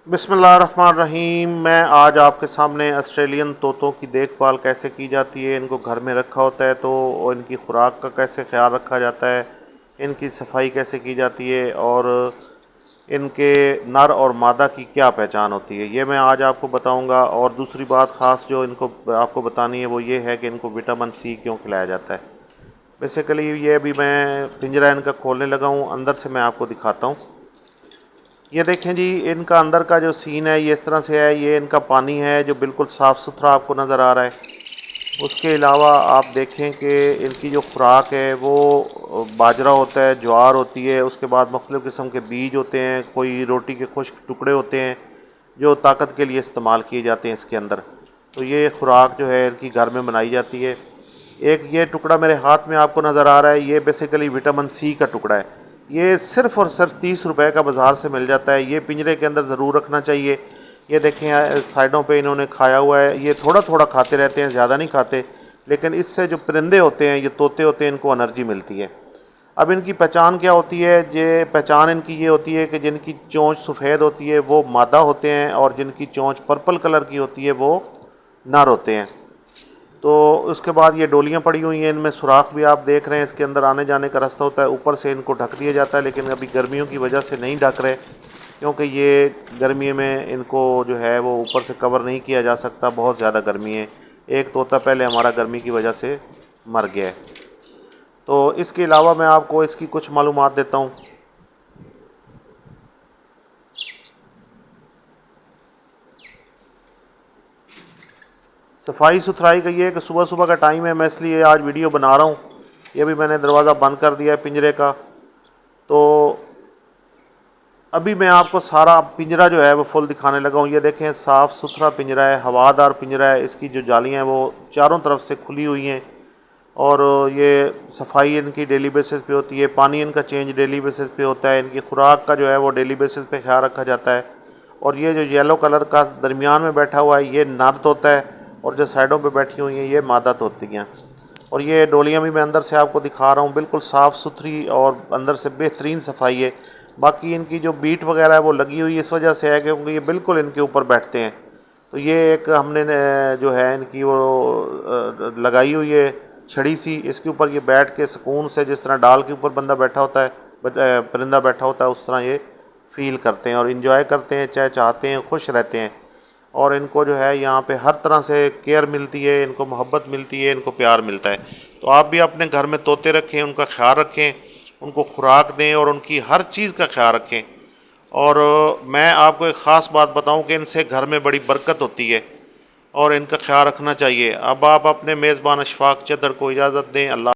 बिस्मिल्लाहिर्रहमानिर्रहीम। मैं आज आपके सामने ऑस्ट्रेलियन तोतों की देखभाल कैसे की जाती है। इनको घर में रखा होता है तो इनकी खुराक का कैसे ख्याल रखा जाता है, इनकी सफाई कैसे की जाती है और इनके नर और मादा की क्या पहचान होती है, ये मैं आज आपको बताऊंगा। और दूसरी बात ख़ास जो इनको आपको बतानी है वो ये है कि इनको विटामिन सी क्यों खिलाया जाता है। बेसिकली ये अभी मैं पिंजरा इनका खोलने लगा हूँ, अंदर से मैं आपको दिखाता हूँ। ये देखें जी, इनका अंदर का जो सीन है ये इस तरह से है। ये इनका पानी है जो बिल्कुल साफ़ सुथरा आपको नज़र आ रहा है। उसके अलावा आप देखें कि इनकी जो खुराक है वो बाजरा होता है, ज्वार होती है, उसके बाद मुख्तलिफ़ किस्म के बीज होते हैं, कोई रोटी के खुश्क टुकड़े होते हैं जो ताकत के लिए इस्तेमाल किए जाते हैं इसके अंदर। तो ये खुराक जो है इनकी घर में बनाई जाती है। एक ये टुकड़ा मेरे हाथ में आपको नज़र आ रहा है, ये बेसिकली विटामिन सी का टुकड़ा है। ये सिर्फ़ और सिर्फ 30 रुपए का बाज़ार से मिल जाता है। ये पिंजरे के अंदर ज़रूर रखना चाहिए। ये देखें साइडों पे इन्होंने खाया हुआ है, ये थोड़ा थोड़ा खाते रहते हैं, ज़्यादा नहीं खाते, लेकिन इससे जो परिंदे होते हैं, ये तोते होते हैं, इनको एनर्जी मिलती है। अब इनकी पहचान क्या होती है, ये पहचान इनकी ये होती है कि जिनकी चोंच सफ़ेद होती है वो मादा होते हैं और जिनकी चोंच पर्पल कलर की होती है वो नर होते हैं। तो उसके बाद ये डोलियाँ पड़ी हुई हैं, इनमें सुराख भी आप देख रहे हैं, इसके अंदर आने जाने का रास्ता होता है। ऊपर से इनको ढक दिया जाता है, लेकिन अभी गर्मियों की वजह से नहीं ढक रहे, क्योंकि ये गर्मी में इनको जो है वो ऊपर से कवर नहीं किया जा सकता, बहुत ज़्यादा गर्मी है। एक तोता पहले हमारा गर्मी की वजह से मर गया है। तो इसके अलावा मैं आपको इसकी कुछ मालूमात देता हूँ। सफाई सुथराई का ये है कि सुबह सुबह का टाइम है, मैं इसलिए आज वीडियो बना रहा हूँ। ये भी मैंने दरवाज़ा बंद कर दिया है पिंजरे का। तो अभी मैं आपको सारा पिंजरा जो है वो फुल दिखाने लगा हूँ। ये देखें, साफ़ सुथरा पिंजरा है, हवादार पिंजरा है। इसकी जो जालियाँ हैं वो चारों तरफ से खुली हुई हैं और ये सफाई इनकी डेली बेसिस पे होती है। पानी इनका चेंज डेली बेसिस पे होता है। इनकी खुराक का जो है वो डेली बेसिस पे ख्याल रखा जाता है। और ये जो येलो कलर का दरमियान में बैठा हुआ है ये नर तोता है, और जो साइडों पे बैठी हुई हैं ये मादा तोतियाँ। और ये डोलियाँ भी मैं अंदर से आपको दिखा रहा हूँ, बिल्कुल साफ़ सुथरी और अंदर से बेहतरीन सफाई है। बाकी इनकी जो बीट वगैरह है वो लगी हुई इस वजह से है क्योंकि ये बिल्कुल इनके ऊपर बैठते हैं। तो ये एक हमने जो है इनकी वो लगाई हुई है छड़ी सी, इसके ऊपर ये बैठ के सुकून से, जिस तरह डाल के ऊपर बंदा बैठा होता है, परिंदा बैठा होता है, उस तरह ये फील करते हैं और इन्जॉय करते हैं, चाहे चाहते हैं, खुश रहते हैं। और इनको जो है यहाँ पे हर तरह से केयर मिलती है, इनको मोहब्बत मिलती है, इनको प्यार मिलता है। तो आप भी अपने घर में तोते रखें, उनका ख्याल रखें, उनको खुराक दें और उनकी हर चीज़ का ख्याल रखें। और मैं आपको एक ख़ास बात बताऊं कि इनसे घर में बड़ी बरकत होती है और इनका ख्याल रखना चाहिए। अब आप अपने मेज़बान अशफाक चदर को इजाज़त दें। अल्लाह।